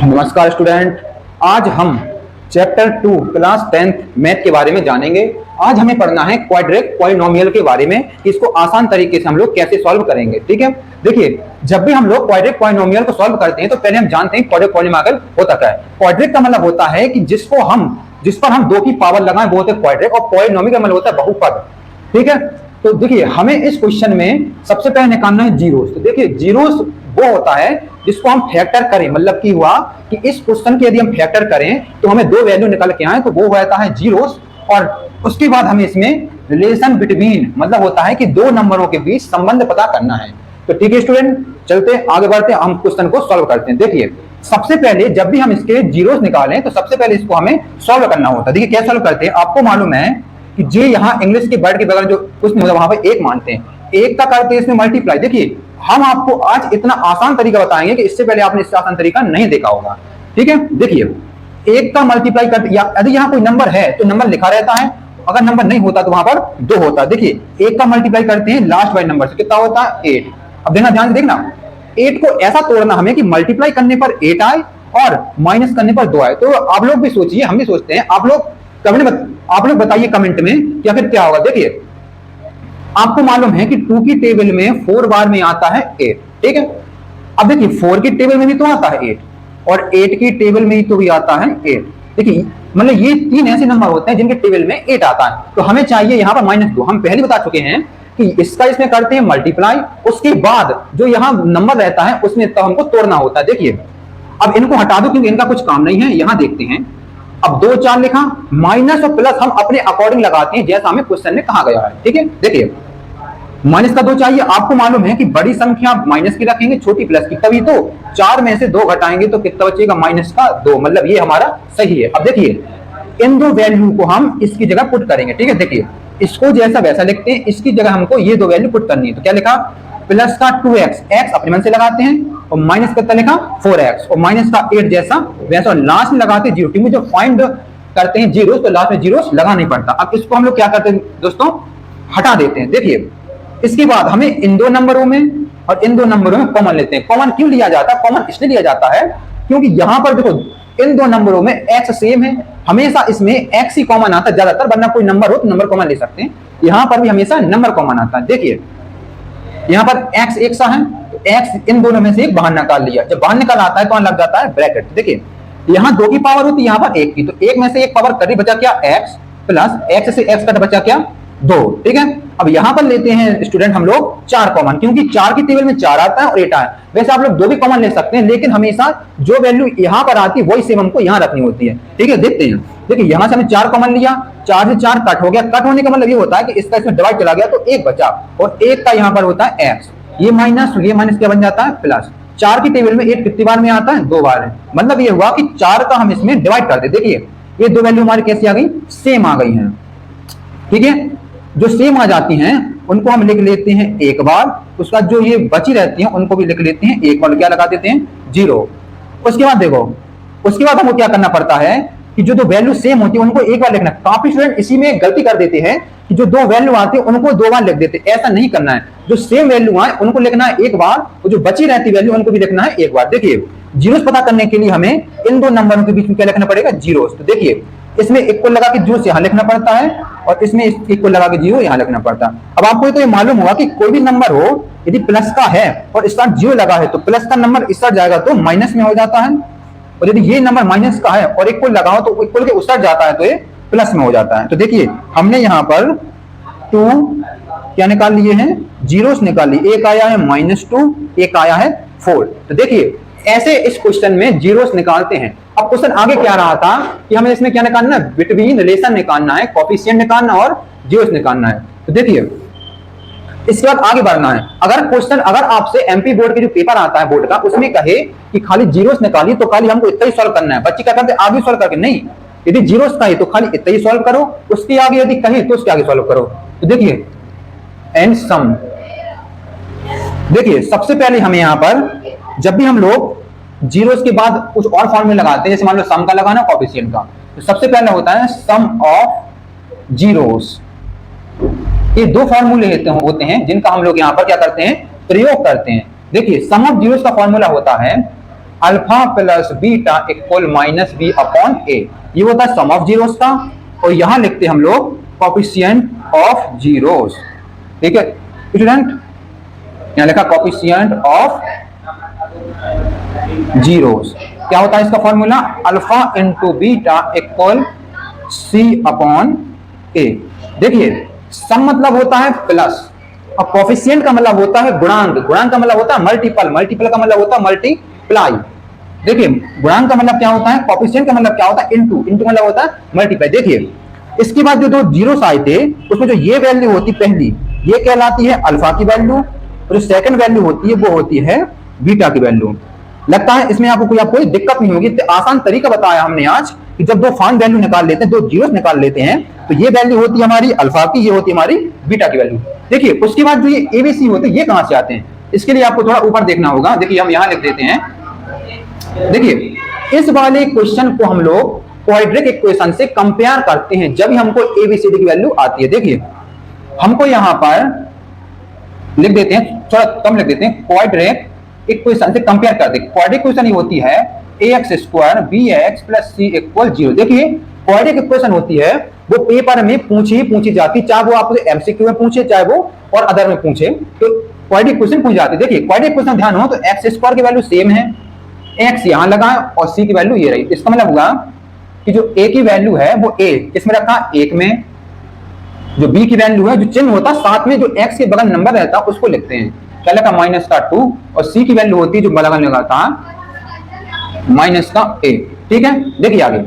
नमस्कार स्टूडेंट। आज हम चैप्टर 2 क्लास 10th मैथ के बारे में जानेंगे। आज हमें पढ़ना है क्वाड्रेटिक पॉलिनोमियल के बारे में कि इसको आसान तरीके से हम लोग कैसे सॉल्व करेंगे। ठीक है, देखिए जब भी हम लोग क्वाड्रेटिक पॉलिनोमियल को सॉल्व करते हैं तो पहले हम जानते हैं क्वाड्रेटिक पॉलिनोमियल होता क्या है। क्वाड्रेटिक का मतलब होता है कि जिस पर हम 2 की पावर लगाएं वो होता है क्वाड्रेटिक, और पॉलिनोमियल का मतलब होता है बहुपद। ठीक है, तो देखिए हमें इस क्वेश्चन में सबसे पहले निकालना है जीरोस। तो देखिए जीरोस वो होता है जिसको हम फैक्टर करें, मतलब की हुआ कि इस क्वेश्चन के यदि हम फैक्टर करें तो हमें 2 वैल्यू निकल के आए तो वो होता है जीरोस। और उसके बाद हमें इसमें रिलेशन बिटवीन मतलब होता है कि 2 नंबरों के बीच संबंध पता करना है। तो ठीक है स्टूडेंट, चलते आगे बढ़ते हम क्वेश्चन को सॉल्व करते हैं। देखिए सबसे पहले जब भी हम इसके जीरोस निकालें तो सबसे पहले इसको हमें सॉल्व करना होता है। देखिए क्या सॉल्व करते हैं, आपको मालूम है कि जे यहाँ इंग्लिश के वर्ड के बगल जो कुछ नहीं होता वहां पे 1 मानते हैं, 1 का करते हैं इसमें मल्टीप्लाई। देखिए हम आपको आज इतना आसान तरीका बताएंगे कि इससे पहले आपने इससे आसान तरीका नहीं देखा होगा। ठीक है, देखिए 1 का मल्टीप्लाई करते, या यदि यहाँ कोई नंबर है तो नंबर लिखा रहता है, अगर नंबर नहीं होता तो वहां पर 2 होता है। देखिए 1 का मल्टीप्लाई करते हैं लास्ट वाले नंबर से, कितना होता है 8। अब देखना, ध्यान से देखना, 8 को ऐसा तोड़ना हमें कि मल्टीप्लाई करने पर 8 आए और माइनस करने पर 2 आए। तो आप लोग भी सोचिए, हम भी सोचते हैं, आप लोग बताइए कमेंट में या फिर क्या होगा। देखिए आपको मालूम है कि 2 की टेबल में 4 बार में आता है 8। ठीक है, अब देखिए 4 की टेबल में भी तो आता है 8 और 8 की टेबल में तो भी आता है 8। देखिए मतलब ये 3 ऐसे नंबर होते हैं जिनके टेबल में 8 आता है, तो हमें चाहिए यहाँ पर -2। हम पहले बता चुके हैं कि इसका इसमें करते हैं मल्टीप्लाई, उसके बाद जो यहाँ नंबर रहता है उसमें तो हमको तोड़ना होता है। देखिए अब इनको हटा दो क्योंकि इनका कुछ काम नहीं है। यहाँ देखते हैं, अब 2 4 लिखा, माइनस और प्लस हम अपने अकॉर्डिंग लगाते हैं जैसा हमें क्वेश्चन में कहा गया है। ठीक है, देखिए माइनस का 2 चाहिए, आपको मालूम है कि बड़ी संख्या माइनस की रखेंगे छोटी प्लस की, तभी तो 4 में से 2 घटाएंगे तो कितना बचेगा -2, मतलब ये हमारा सही है। अब देखिए इन 2 वैल्यू को हम इसकी जगह पुट करेंगे। ठीक है, देखिए इसको जैसा वैसा लिखते हैं, इसकी जगह हमको ये 2 वैल्यू पुट करनी है। तो क्या लिखा, प्लस का 2x, x अपने मन से लगाते हैं, और माइनस कितना लिखा 4x, और माइनस का 8 जैसा वैसा, लास्ट में लगाते हैं 0, क्योंकि जो फाइंड करते हैं जीरोस तो लास्ट में जीरोस लगा नहीं पड़ता। अब इसको हम लोग क्या करते हैं दोस्तों, हटा देते हैं। देखिए इसके बाद हमें इन 2 नंबरों में और इन 2 नंबरों में कॉमन लेते हैं। कॉमन क्यों लिया जाता है, कॉमन इसलिए लिया जाता है क्योंकि यहां पर देखो इन 2 नंबरों में x सेम है, हमेशा इसमें x ही कॉमन आता है ज्यादातर, वरना कोई नंबर हो तो नंबर कॉमन ले सकते हैं, यहां पर भी हमेशा नंबर कॉमन आता है। देखिए यहां पर x एक सा है, x इन दोनों में से एक बाहर निकाल लिया, जब बाहर निकाल आता है तो लग जाता है ब्रैकेट। देखिए यहां 2 की पावर होती है, यहां पर 1 की, तो 1 में से 1 पावर करी, बचा क्या x, प्लस x से x कट बचा क्या 2। ठीक है, अब यहां पर लेते हैं स्टूडेंट हम लोग 4 कॉमन, क्योंकि 4 की टेबल में 4 आता है और 8 है। वैसे आप लोग 2 भी कॉमन ले सकते हैं, लेकिन हमेशा जो वैल्यू यहां पर आती है वही सेम हमको यहां रखनी होती है। ठीक है, देखते हैं, देखिए यहां से हमने 4 कॉमन लिया, 4 से 4 कट हो गया, कट होने का मतलब ये होता है कि इसका इसमें डिवाइड चला गया तो 1 बचा, और 1 का यहां पर होता है x, ये माइनस क्या बन जाता है प्लस। 4 की टेबल में 8 कितनी बार में आता है, 2 बार है, मतलब ये हुआ कि 4 का हम इसमें डिवाइड कर दे। देखिए ये 2 वैल्यू हमारी कैसी आ गई, सेम आ गई हैं। ठीक है, जो सेम आ जाती हैं उनको हम लिख लेते हैं एक बार, उसका जो ये बची रहती हैं उनको भी लिख लेते हैं एक बार, क्या लगा देते हैं 0। उसके बाद देखो, उसके बाद हमको क्या करना पड़ता है कि जो 2 वैल्यू सेम होती है उनको एक बार लिखना। काफी स्टूडेंट इसी में गलती कर देते हैं कि जो 2 वैल्यू आते हैं उनको 2 बार लिख देते हैं, ऐसा नहीं करना है। जो सेम वैल्यू आए उनको लिखना है एक बार, और जो बची रहती वैल्यू उनको भी लिखना है एक बार। देखिए जीरोस पता करने के लिए हमें इन 2 नंबरों के बीच में क्या लिखना पड़ेगा, जीरोस। तो देखिए इसमें 1 को लगा के जीरो यहां लिखना पड़ता है, और इसमें 1 को लगा के जीरो यहां लिखना पड़ता है। अब आपको तो ये मालूम होगा कि कोई भी नंबर हो यदि प्लस का है और इस साइड 0 लगा है तो प्लस का नंबर इस साइड जाएगा तो माइनस में हो जाता है, और यदि ये नंबर माइनस का है और 1 को लगाओ तो इक्वल के उस साइड जाता है तो ये प्लस में हो जाता है। तो देखिए हमने यहाँ पर 2 क्या निकाल लिए हैं, जीरोस निकाल लिए, एक आया है -2, एक आया है 4। तो देखिए ऐसे इस क्वेश्चन में जीरोस निकालते हैं। अब क्वेश्चन आगे क्या रहा था कि हमें इसमें क्या निकालना है, बिटवीन रिलेशन निकालना है, कोएफिशिएंट निकालना और जीरोस निकालना है। तो देखिए इसके बाद आगे बढ़ना है। अगर आपसे एमपी बोर्ड के जो पेपर आता है बोर्ड का, उसमें कहे कि खाली जीरोस निकालिए तो खाली हमको इतना ही सॉल्व करना है, बच्चे क्या करते हैं आगे सॉल्व करके, नहीं, यदि जीरोस कहे तो खाली इतना ही सॉल्व करो, उसके आगे यदि कहे तो उसके आगे सॉल्व करो। तो देखिए एंड सम, देखिए सबसे पहले हमें यहां पर जब भी हम लोग जीरोस के बाद कुछ और फॉर्मूले लगाते हैं, जैसे मान लो सम का लगाना कोएफिशिएंट का, तो सबसे पहले होता है सम ऑफ जीरोस। ये 2 फॉर्मूले होते हैं जिनका हम लोग यहाँ पर क्या करते हैं, प्रयोग करते हैं। देखिए सम ऑफ जीरोस का फॉर्मूला होता है alpha plus beta equal minus B upon A, ये होता है सम ऑफ जीरोस का, और यहां लिखते हैं हम लोग कोफिशिएंट ऑफ जीरोस। ठीक है स्टूडेंट, यहां लिखा कोफिशिएंट ऑफ जीरोस। क्या होता है इसका formula, alpha into beta equal C upon A. देखिए सम मतलब होता है प्लस, और कोफिशिएंट का मतलब होता है गुणांक, गुणांक का मतलब होता है मल्टीपल, मल्टीपल का मतलब होता है मल्टीप्लाई। देखिए गुणांक का मतलब क्या होता है, कोफिशिएंट का मतलब क्या होता है इनटू, इनटू मतलब होता है मल्टीप्लाई। देखिए इसके बाद जो दो जीरोस आए थे उसमें जो ये वैल्यू होती पहली, ये कहलाती है अल्फा की वैल्यू, और जो सेकंड वैल्यू होती है वो होती है बीटा की वैल्यू। लगता है इसमें आपको कोई दिक्कत नहीं होगी, तो आसान तरीका बताया हमने आज कि जब दो फाइन वैल्यू निकाल लेते हैं, दो जीरोस निकाल लेते हैं, तो ये वैल्यू होती है हमारी अल्फा की, ये होती है हमारी बीटा की वैल्यू। देखिए उसके बाद जो ये एबीसी होते हैं ये कहां से आते हैं, इसके लिए आपको थोड़ा ऊपर देखना होगा। देखिए हम यहां लिख देते हैं, देखिए इस वाले क्वेश्चन को हम लोग क्वाड्रेटिक इक्वेशन से कंपेयर करते हैं जब हमको एबीसीडी की वैल्यू आती है। देखिए हमको यहां पर लिख देते हैं, थोड़ा कम लिख देते हैं, क्वाड्रेटिक इक्वेशन से कंपेयर करते हैं। क्वाड्रेटिक इक्वेशन ये होती है ax square bx plus c equal 0। देखिए क्वाड्रेटिक इक्वेशन होती है वो पेपर में पूछी जाती, चाहे वो आपको एमसीक्यू में पूछे चाहे वो और अदर में पूछे, तो क्वाड्रेटिक इक्वेशन पूछ जाती है। देखिए क्वाड्रेटिक इक्वेशन ध्यान हो तो एक्स स्क्वायर की वैल्यू सेम है, x यहां लगाएं और c की वैल्यू ये रही। इसका मतलब हुआ कि जो a की वैल्यू है वो a इसमें रखा 1 में, जो b की वैल्यू है जो चिन्ह होता साथ में जो x के बगल नंबर रहता उसको लिखते हैं, क्या लिखा माइनस का 2, और c की वैल्यू होती है जो बगल लगा था माइनस का a। ठीक है देखिए आगे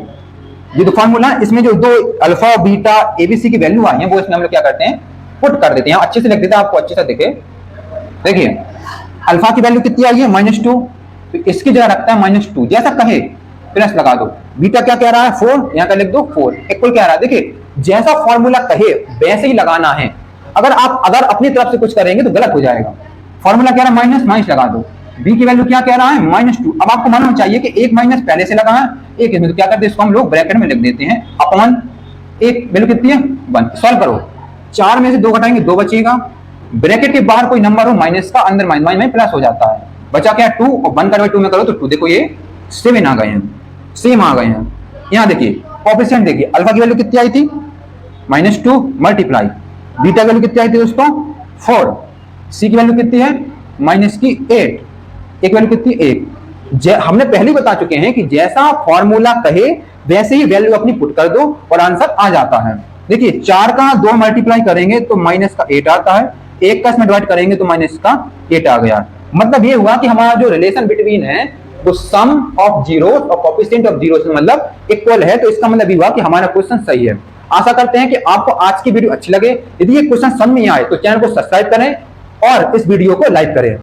ये तो फॉर्मूला, इसमें जो दो अल्फा बीटा एबीसी की वैल्यू आई है वो इसमें हम लोग क्या करते हैं पुट कर देते हैं, अच्छे से लिख देते हैं आपको अच्छे से दिखे। देखिए अल्फा की वैल्यू कितनी आई है -2, तो इसकी जगह रखता है -2, जैसा कहे प्लस लगा दो। बीटा क्या कह रहा है 4, यहां का लिख दो 4 इक्वल कह रहा है। देखिए जैसा फॉर्मूला कहे वैसे ही लगाना है, अगर अपनी तरफ से कुछ करेंगे तो गलत हो जाएगा। फॉर्मूला कह रहा है माइनस, माइनस लगा दो। बी की वैल्यू क्या कह रहा है -2, अब आपको मालूम चाहिए कि एक माइनस पहले से लगा है एक इसमें, तो क्या करते हैं इसको हम लोग ब्रैकेट में लिख देते हैं अपॉन एक वैल्यू कितनी है 1। सॉल्व करो, 4 में से 2 घटाएंगे 2 बचेगा, ब्रैकेट के बाहर कोई नंबर हो माइनस का, अंदर माइनस में प्लस हो जाता है, बचा क्या 2, और 1 का 2 में करो तो 2। देखो ये 7 आ गए हैं, सेम आ गए हैं। यहां देखिए कोएफिशिएंट देखिए, अल्फा की वैल्यू कितनी आई थी -2 मल्टीप्लाई, बीटा की वैल्यू कितनी आई थी दोस्तों 4, सी की वैल्यू कितनी है -8, एक वैल्यू कितनी 1। हमने पहले ही बता चुके हैं कि जैसा फॉर्मूला कहे वैसे ही वैल्यू अपनी पुट कर दो और आंसर आ जाता है। देखिए 4 का 2 मल्टीप्लाई करेंगे तो -8 आता है, 1 का इसमें डिवाइड करेंगे तो -8 आ गया। मतलब ये हुआ कि हमारा जो रिलेशन बिटवीन है वो सम ऑफ जीरोस और कोएफिशिएंट ऑफ जीरोस मतलब इक्वल है, तो इसका मतलब ये हुआ कि हमारा क्वेश्चन सही है। आशा करते हैं कि आपको आज की वीडियो अच्छी लगे। यदि ये क्वेश्चन समझ में आए तो चैनल को सब्सक्राइब करें और इस वीडियो को लाइक करें।